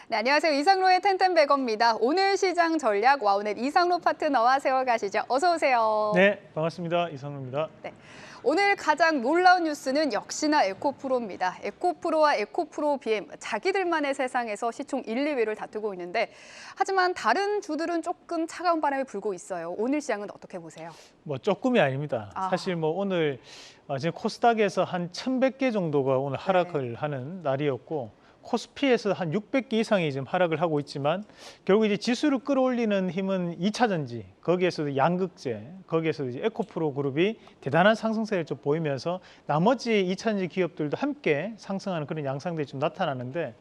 네, 안녕하세요. 이상로의 텐텐베거입니다. 오늘 시장 전략 와우넷 이상로 파트너와 세워가시죠. 어서 오세요. 네, 반갑습니다. 이상로입니다. 네, 오늘 가장 놀라운 뉴스는 역시나 에코프로입니다. 에코프로와 에코프로 BM, 자기들만의 세상에서 시총 1, 2위를 다투고 있는데 하지만 다른 주들은 조금 차가운 바람이 불고 있어요. 오늘 시장은 어떻게 보세요? 뭐 조금이 아닙니다. 사실 뭐 오늘 지금 코스닥에서 한 1,100개 정도가 오늘 하락을 하는 날이었고 코스피에서 한 600개 이상이 지금 하락을 하고 있지만 결국 이제 지수를 끌어올리는 힘은 2차 전지, 거기에서도 양극재, 거기에서도 이제 에코프로 그룹이 대단한 상승세를 좀 보이면서 나머지 2차 전지 기업들도 함께 상승하는 그런 양상들이 좀 나타나는데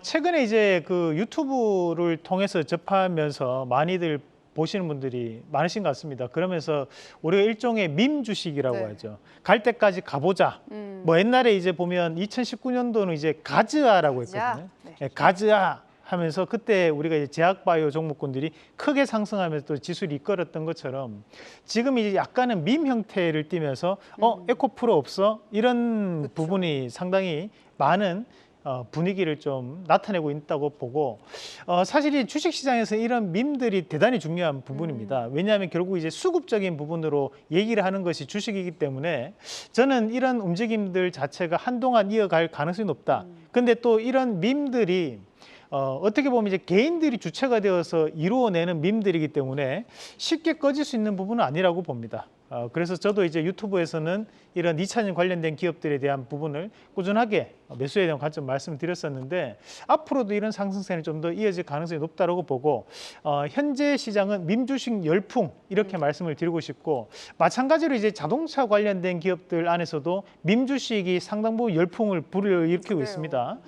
최근에 이제 그 유튜브를 통해서 접하면서 많이들 보시는 분들이 많으신 것 같습니다. 그러면서 우리가 일종의 밈 주식이라고 하죠. 갈 때까지 가보자. 뭐 옛날에 이제 보면 2019년도는 이제 가즈아라고 했거든요. 네, 가즈아 하면서 그때 우리가 이제 제약바이오 종목군들이 크게 상승하면서 또 지수를 이끌었던 것처럼 지금 이제 약간은 밈 형태를 띠면서 에코프로 없어? 이런 부분이 상당히 많은 분위기를 좀 나타내고 있다고 보고 사실 이 주식시장에서 이런 밈들이 대단히 중요한 부분입니다. 왜냐하면 결국 이제 수급적인 부분으로 얘기를 하는 것이 주식이기 때문에 저는 이런 움직임들 자체가 한동안 이어갈 가능성이 높다. 근데 또 이런 밈들이 어떻게 보면 이제 개인들이 주체가 되어서 이루어내는 밈들이기 때문에 쉽게 꺼질 수 있는 부분은 아니라고 봅니다. 그래서 저도 이제 유튜브에서는 이런 2차전 관련된 기업들에 대한 부분을 꾸준하게 매수에 대한 관점 말씀을 드렸었는데 앞으로도 이런 상승세는 좀 더 이어질 가능성이 높다고 보고 현재 시장은 밈주식 열풍 이렇게 말씀을 드리고 싶고 마찬가지로 이제 자동차 관련된 기업들 안에서도 밈주식이 상당 부분 열풍을 불러일으키고 있습니다.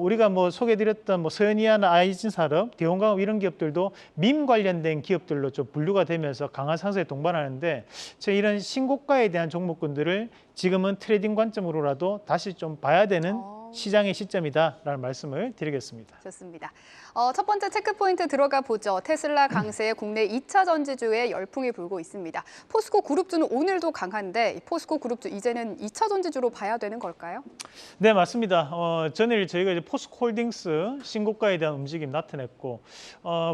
우리가 뭐 소개드렸던 뭐 서현이아나 아이진산업, 대원광업 이런 기업들도 밈 관련된 기업들로 좀 분류가 되면서 강한 상승에 동반하는데 이런 신고가에 대한 종목군들을 지금은 트레이딩 관점으로라도 다시 좀 봐야 되는 시장의 시점이다라는 말씀을 드리겠습니다. 좋습니다. 첫 번째 체크포인트 들어가 보죠. 테슬라 강세에 국내 2차 전지주에 열풍이 불고 있습니다. 포스코 그룹주는 오늘도 강한데 포스코 그룹주 이제는 2차 전지주로 봐야 되는 걸까요? 네, 맞습니다. 전일 저희가 이제 포스코홀딩스 신고가에 대한 움직임 나타냈고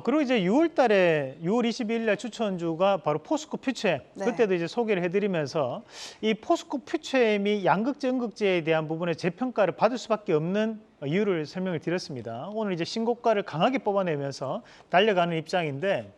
그리고 이제 6월 22일 날 추천주가 바로 포스코 퓨처엠 그때도 이제 소개를 해드리면서 이 포스코 퓨처엠이 양극재, 음극재에 대한 부분에 재평가를 받을 수밖에 없는 이유를 설명을 드렸습니다. 오늘 이제 신고가를 강하게 뽑아내면서 달려가는 입장인데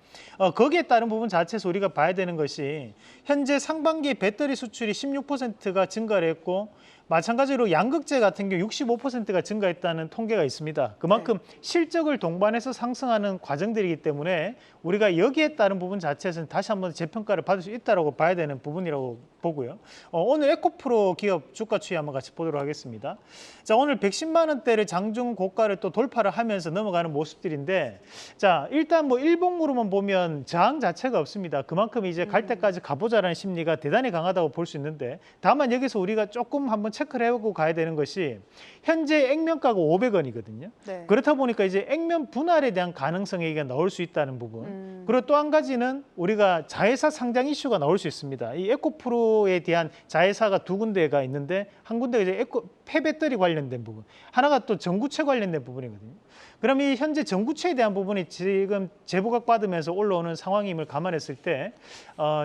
거기에 따른 부분 자체에서 우리가 봐야 되는 것이 현재 상반기 배터리 수출이 16%가 증가를 했고 마찬가지로 양극재 같은 경우 65%가 증가했다는 통계가 있습니다. 그만큼 실적을 동반해서 상승하는 과정들이기 때문에 우리가 여기에 따른 부분 자체에서는 다시 한번 재평가를 받을 수 있다고 봐야 되는 부분이라고 보고요. 오늘 에코프로 기업 주가 추이 한번 같이 보도록 하겠습니다. 자, 오늘 110만 원대를 장중 고가를 또 돌파를 하면서 넘어가는 모습들인데 자, 일단 뭐 일봉으로만 보면 저항 자체가 없습니다. 그만큼 이제 갈 때까지 가보자라는 심리가 대단히 강하다고 볼 수 있는데 다만 여기서 우리가 조금 한번 체크를 해보고 가야 되는 것이 현재 액면가가 500원이거든요. 그렇다 보니까 이제 액면 분할에 대한 가능성이 나올 수 있다는 부분. 그리고 또 한 가지는 우리가 자회사 상장 이슈가 나올 수 있습니다. 이 에코프로에 대한 자회사가 두 군데가 있는데 한 군데가 이제 폐배터리 관련된 부분, 하나가 또 전구체 관련된 부분이거든요. 그럼 이 현재 전구체에 대한 부분이 지금 재부각 받으면서 올라오는 상황임을 감안했을 때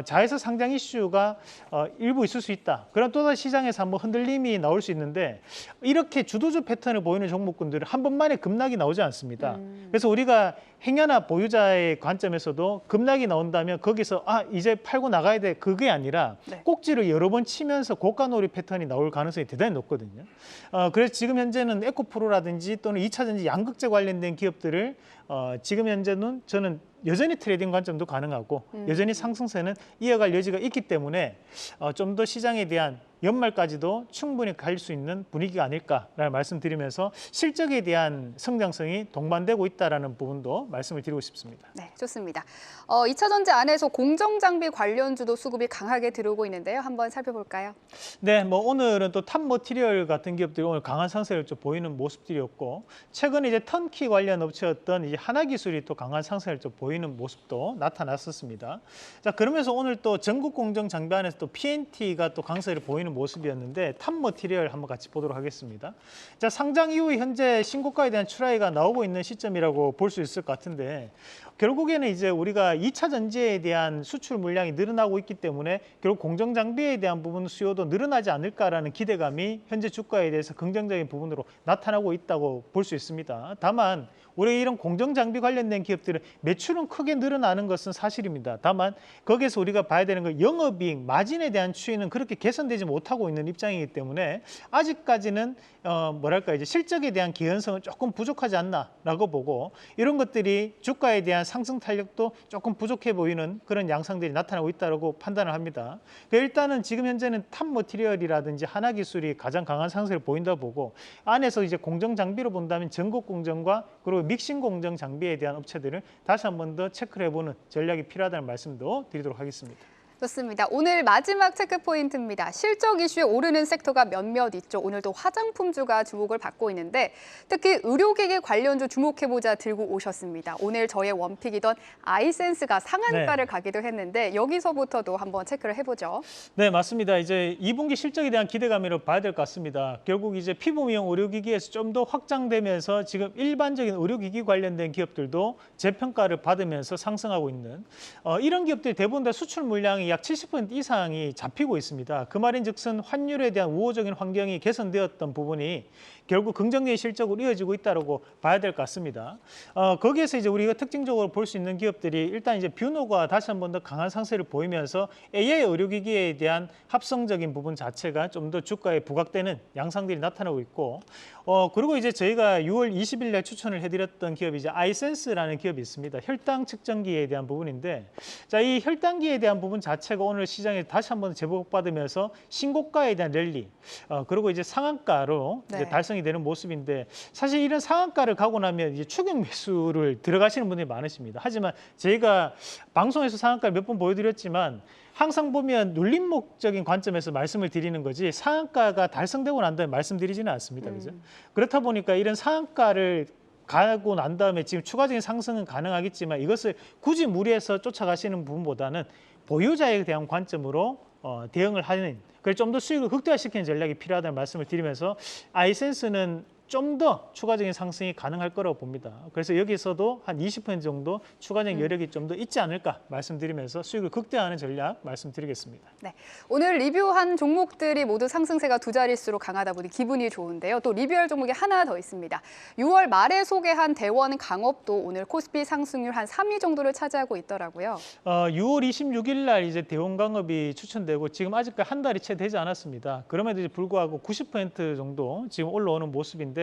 자회사 상장 이슈가 일부 있을 수 있다. 그럼 또다시 시장에서 한번 흔들림이 나올 수 있는데 이렇게 주도주 패턴을 보이는 종목군들은 한 번만에 급락이 나오지 않습니다. 그래서 우리가 행여나 보유자의 관점에서도 급락이 나온다면 거기서 이제 팔고 나가야 돼 그게 아니라 꼭지를 여러 번 치면서 고가놀이 패턴이 나올 가능성이 대단히 높거든요. 그래서 지금 현재는 에코프로라든지 또는 2차 전지 양극재 관련된 기업들을 지금 현재는 저는 여전히 트레이딩 관점도 가능하고 여전히 상승세는 이어갈 여지가 있기 때문에 좀 더 시장에 대한 연말까지도 충분히 갈 수 있는 분위기가 아닐까라는 말씀드리면서 실적에 대한 성장성이 동반되고 있다는 부분도 말씀을 드리고 싶습니다. 네, 좋습니다. 2차 전지 안에서 공정장비 관련주도 수급이 강하게 들어오고 있는데요. 한번 살펴볼까요? 네, 뭐 오늘은 또 탑머티리얼 같은 기업들이 오늘 강한 상승을 좀 보이는 모습들이었고 최근에 이제 턴키 관련 업체였던 이제 하나기술이 또 강한 상승을 좀 보이는 모습도 나타났었습니다. 자, 그러면서 오늘 또 전국 공정 장비 안에서 또 PNT가 또 강세를 보이는 보이는 모습이었는데 탑 머티리얼 한번 같이 보도록 하겠습니다. 자, 상장 이후 현재 신고가에 대한 출하가 나오고 있는 시점이라고 볼 수 있을 것 같은데 결국에는 이제 우리가 2차 전지에 대한 수출 물량이 늘어나고 있기 때문에 결국 공정 장비에 대한 부분 수요도 늘어나지 않을까라는 기대감이 현재 주가에 대해서 긍정적인 부분으로 나타나고 있다고 볼 수 있습니다. 다만 우리 이런 공정 장비 관련된 기업들은 매출은 크게 늘어나는 것은 사실입니다. 다만 거기에서 우리가 봐야 되는 건 영업이익, 마진에 대한 추이는 그렇게 개선되지 못하고 있는 입장이기 때문에 아직까지는 뭐랄까 이제 실적에 대한 개연성은 조금 부족하지 않나라고 보고 이런 것들이 주가에 대한 상승 탄력도 조금 부족해 보이는 그런 양상들이 나타나고 있다고 판단을 합니다. 일단은 지금 현재는 탑 머티리얼이라든지 하나기술이 가장 강한 상승을 보인다 보고 안에서 이제 공정 장비로 본다면 전국 공정과 그리고 믹싱 공정 장비에 대한 업체들을 다시 한 번 더 체크를 해보는 전략이 필요하다는 말씀도 드리도록 하겠습니다. 좋습니다. 오늘 마지막 체크 포인트입니다. 실적 이슈에 오르는 섹터가 몇몇 있죠. 오늘도 화장품주가 주목을 받고 있는데 특히 의료기기 관련주 주목해보자 들고 오셨습니다. 오늘 저의 원픽이던 아이센스가 상한가를 가기도 했는데 여기서부터도 한번 체크를 해보죠. 네, 맞습니다. 이제 2분기 실적에 대한 기대감으로 봐야 될 것 같습니다. 결국 이제 피부 미용 의료기기에서 좀 더 확장되면서 지금 일반적인 의료기기 관련된 기업들도 재평가를 받으면서 상승하고 있는 이런 기업들이 대부분 다 수출 물량이 약 70% 이상이 잡히고 있습니다. 그 말인즉슨 환율에 대한 우호적인 환경이 개선되었던 부분이 결국 긍정적인 실적으로 이어지고 있다고 봐야 될 것 같습니다. 거기에서 이제 우리가 특징적으로 볼 수 있는 기업들이 일단 이제 뷰노가 다시 한 번 더 강한 상세를 보이면서 AI 의료기기에 대한 합성적인 부분 자체가 좀 더 주가에 부각되는 양상들이 나타나고 있고 그리고 이제 저희가 6월 20일 날 추천을 해드렸던 기업이 이제 아이센스라는 기업이 있습니다. 혈당 측정기에 대한 부분인데 자, 이 혈당기에 대한 부분 자체가 오늘 시장에 다시 한 번 제복받으면서 신고가에 대한 랠리 그리고 이제 상한가로 이제 달성이 되는 모습인데 사실 이런 상한가를 가고 나면 이제 추격 매수를 들어가시는 분들이 많으십니다. 하지만 저희가 방송에서 상한가를 몇 번 보여드렸지만 항상 보면 눌림목적인 관점에서 말씀을 드리는 거지 상한가가 달성되고 난 다음에 말씀드리지는 않습니다. 그죠? 그렇다 보니까 이런 상한가를 가고 난 다음에 지금 추가적인 상승은 가능하겠지만 이것을 굳이 무리해서 쫓아가시는 부분보다는 보유자에 대한 관점으로 대응을 하는 그래서 좀 더 수익을 극대화시키는 전략이 필요하다는 말씀을 드리면서 아이센스는 좀 더 추가적인 상승이 가능할 거라고 봅니다. 그래서 여기서도 한 20% 정도 추가적인 여력이 좀 더 있지 않을까 말씀드리면서 수익을 극대화하는 전략 말씀드리겠습니다. 네, 오늘 리뷰한 종목들이 모두 상승세가 두 자릿수로 강하다 보니 기분이 좋은데요. 또 리뷰할 종목이 하나 더 있습니다. 6월 말에 소개한 대원 강업도 오늘 코스피 상승률 한 3위 정도를 차지하고 있더라고요. 6월 26일 날 이제 대원 강업이 추천되고 지금 아직까지 한 달이 채 되지 않았습니다. 그럼에도 불구하고 90% 정도 지금 올라오는 모습인데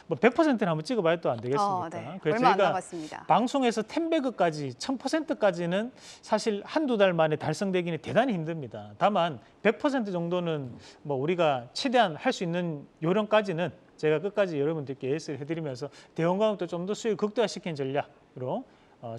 뭐 100%는 한번 찍어봐야 또 안 되겠습니까? 네. 그래서 얼마 안 저희가 남았습니다. 방송에서 10배그까지 1000%까지는 사실 한두 달 만에 달성되기는 대단히 힘듭니다. 다만 100% 정도는 뭐 우리가 최대한 할 수 있는 요령까지는 제가 끝까지 여러분들께 예시를 해드리면서 대원강업도 좀 더 수익을 극대화시키는 전략으로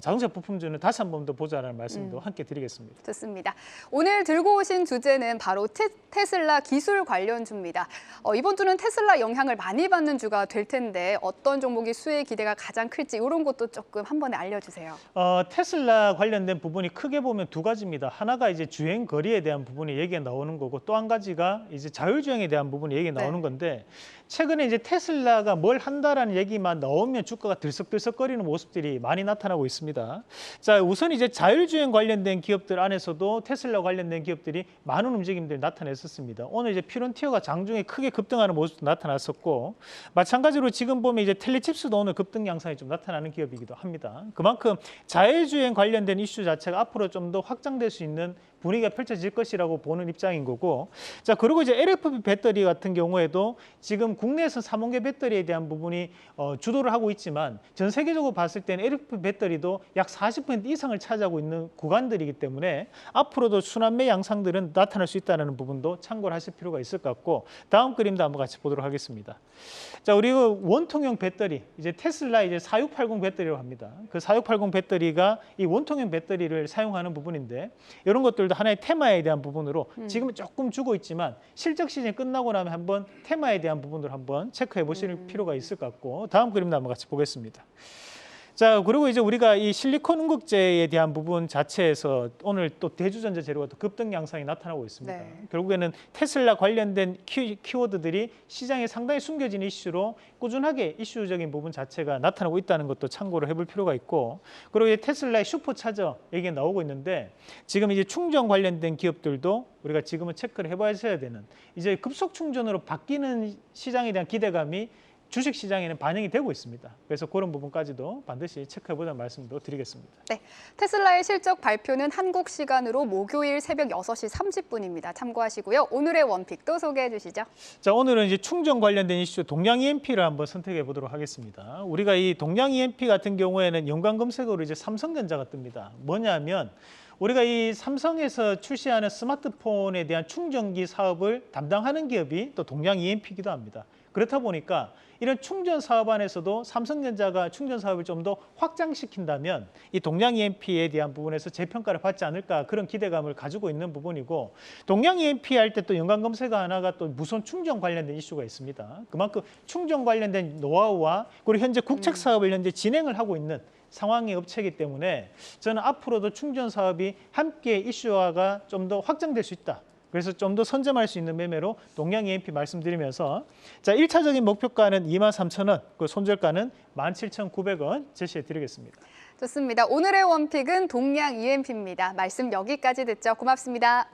자동차 부품주는 다시 한 번 더 보자라는 말씀도 함께 드리겠습니다. 좋습니다. 오늘 들고 오신 주제는 바로 테슬라 기술 관련주입니다. 이번 주는 테슬라 영향을 많이 받는 주가 될 텐데 어떤 종목이 수혜 기대가 가장 클지 이런 것도 조금 한 번에 알려주세요. 테슬라 관련된 부분이 크게 보면 두 가지입니다. 하나가 이제 주행 거리에 대한 부분이 얘기가 나오는 거고 또 한 가지가 이제 자율주행에 대한 부분이 얘기가 나오는 건데 최근에 이제 테슬라가 뭘 한다라는 얘기만 나오면 주가가 들썩들썩거리는 모습들이 많이 나타나고 있습니다. 자, 우선 이제 자율주행 관련된 기업들 안에서도 테슬라 관련된 기업들이 많은 움직임들이 나타냈었습니다. 오늘 이제 피론티어가 장중에 크게 급등하는 모습도 나타났었고 마찬가지로 지금 보면 이제 텔레칩스도 오늘 급등 양상이 좀 나타나는 기업이기도 합니다. 그만큼 자율주행 관련된 이슈 자체가 앞으로 좀 더 확장될 수 있는 분위기가 펼쳐질 것이라고 보는 입장인 거고 자 그리고 이제 LFP 배터리 같은 경우에도 지금 국내에서 3원계 배터리에 대한 부분이 주도를 하고 있지만 전 세계적으로 봤을 때는 LFP 배터리도 약 40% 이상을 차지하고 있는 구간들이기 때문에 앞으로도 순환매 양상들은 나타날 수 있다는 부분도 참고를 하실 필요가 있을 것 같고 다음 그림도 한번 같이 보도록 하겠습니다. 자 우리 원통형 배터리 이제 테슬라 이제 4680 배터리라고 합니다. 그 4680 배터리가 이 원통형 배터리를 사용하는 부분인데 이런 것들도 하나의 테마에 대한 부분으로 지금은 조금 주고 있지만 실적 시즌이 끝나고 나면 한번 테마에 대한 부분을 한번 체크해 보실 필요가 있을 것 같고 다음 그림도 한번 같이 보겠습니다. 자, 그리고 이제 우리가 이 실리콘 응급제에 대한 부분 자체에서 오늘 또 대주전자 재료가 또 급등 양상이 나타나고 있습니다. 네. 결국에는 테슬라 관련된 키워드들이 시장에 상당히 숨겨진 이슈로 꾸준하게 이슈적인 부분 자체가 나타나고 있다는 것도 참고를 해볼 필요가 있고, 그리고 이제 테슬라의 슈퍼차저 얘기가 나오고 있는데 지금 이제 충전 관련된 기업들도 우리가 지금은 체크를 해봐야 되는, 이제 급속 충전으로 바뀌는 시장에 대한 기대감이 주식 시장에는 반영이 되고 있습니다. 그래서 그런 부분까지도 반드시 체크해보자는 말씀도 드리겠습니다. 네, 테슬라의 실적 발표는 한국 시간으로 목요일 새벽 6시 30분입니다. 참고하시고요. 오늘의 원픽도 소개해 주시죠. 자, 오늘은 이제 충전 관련된 이슈 동양 EMP를 한번 선택해 보도록 하겠습니다. 우리가 이 동양 EMP 같은 경우에는 연관 검색어로 이제 삼성전자가 뜹니다. 뭐냐면 우리가 이 삼성에서 출시하는 스마트폰에 대한 충전기 사업을 담당하는 기업이 또 동양 EMP이기도 합니다. 그렇다 보니까 이런 충전 사업 안에서도 삼성전자가 충전 사업을 좀 더 확장시킨다면 이 동양 EMP에 대한 부분에서 재평가를 받지 않을까, 그런 기대감을 가지고 있는 부분이고, 동양 EMP 할 때 또 연관 검색어 하나가 또 무선 충전 관련된 이슈가 있습니다. 그만큼 충전 관련된 노하우와 그리고 현재 국책 사업을 현재 진행을 하고 있는 상황의 업체이기 때문에 저는 앞으로도 충전 사업이 함께 이슈화가 좀 더 확장될 수 있다. 그래서 좀 더 선점할 수 있는 매매로 동양 EMP 말씀드리면서, 자, 1차적인 목표가는 23,000원, 그 손절가는 17,900원 제시해 드리겠습니다. 좋습니다. 오늘의 원픽은 동양 EMP입니다. 말씀 여기까지 듣죠. 고맙습니다.